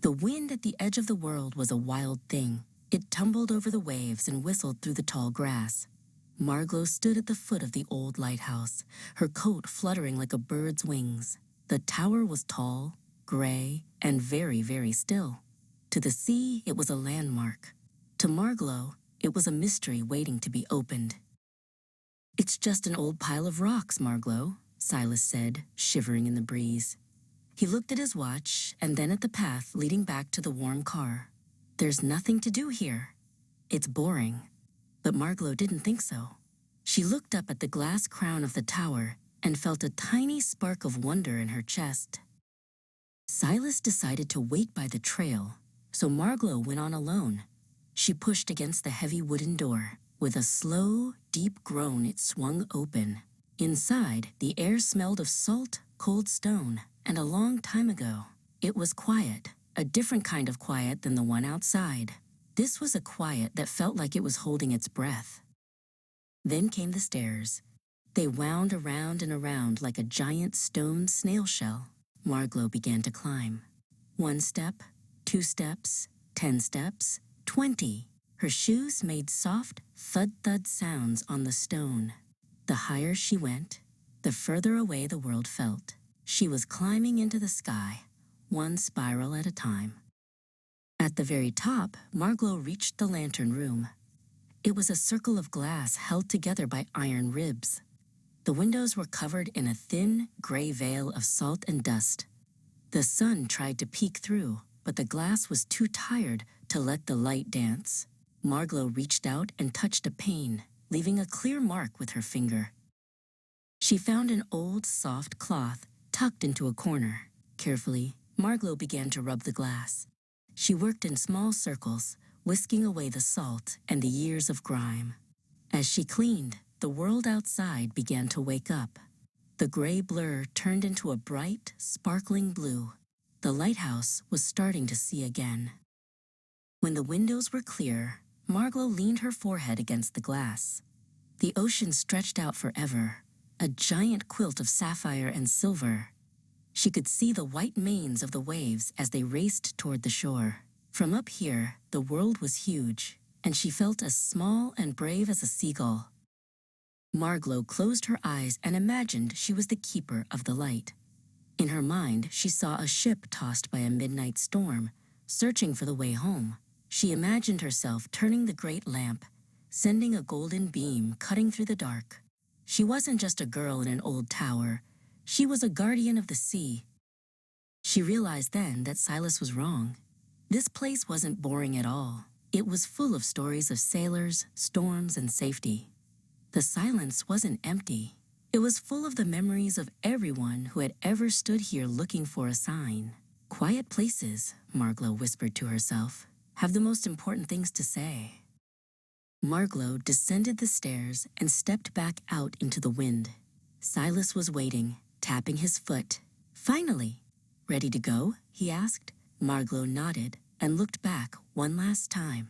The wind at the edge of the world was a wild thing. It tumbled over the waves and whistled through the tall grass. Margot stood at the foot of the old lighthouse, her coat fluttering like a bird's wings. The tower was tall, gray, and very, very still. To the sea, it was a landmark. To Margot, it was a mystery waiting to be opened. "It's just an old pile of rocks, Margot," Silas said, shivering in the breeze. He looked at his watch and then at the path leading back to the warm car. "There's nothing to do here. It's boring." But Margot didn't think so. She looked up at the glass crown of the tower and felt a tiny spark of wonder in her chest. Silas decided to wait by the trail, so Margot went on alone. She pushed against the heavy wooden door. With a slow, deep groan, it swung open. Inside, the air smelled of salt, cold stone, and a long time ago. It was quiet, a different kind of quiet than the one outside. This was a quiet that felt like it was holding its breath. Then came the stairs. They wound around and around like a giant stone snail shell. Margot began to climb. 1 step, 2 steps, 10 steps, 20. Her shoes made soft thud-thud sounds on the stone. The higher she went, the further away the world felt. She was climbing into the sky, one spiral at a time. At the very top, Margot reached the lantern room. It was a circle of glass held together by iron ribs. The windows were covered in a thin, gray veil of salt and dust. The sun tried to peek through, but the glass was too tired to let the light dance. Margot reached out and touched a pane, leaving a clear mark with her finger. She found an old, soft cloth tucked into a corner. Carefully, Margot began to rub the glass. She worked in small circles, whisking away the salt and the years of grime. As she cleaned, the world outside began to wake up. The gray blur turned into a bright, sparkling blue. The lighthouse was starting to see again. When the windows were clear, Margot leaned her forehead against the glass. The ocean stretched out forever, a giant quilt of sapphire and silver. She could see the white manes of the waves as they raced toward the shore. From up here, the world was huge, and she felt as small and brave as a seagull. Margot closed her eyes and imagined she was the keeper of the light. In her mind, she saw a ship tossed by a midnight storm, searching for the way home. She imagined herself turning the great lamp, sending a golden beam cutting through the dark. She wasn't just a girl in an old tower. She was a guardian of the sea. She realized then that Silas was wrong. This place wasn't boring at all. It was full of stories of sailors, storms, and safety. The silence wasn't empty. It was full of the memories of everyone who had ever stood here looking for a sign. Quiet places, Margot whispered to herself, have the most important things to say. Margot descended the stairs and stepped back out into the wind. Silas was waiting, tapping his foot. "Finally! Ready to go?" he asked. Margot nodded and looked back one last time.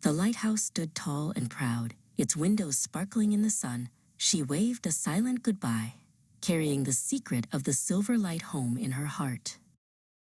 The lighthouse stood tall and proud, its windows sparkling in the sun. She waved a silent goodbye, carrying the secret of the silver light home in her heart.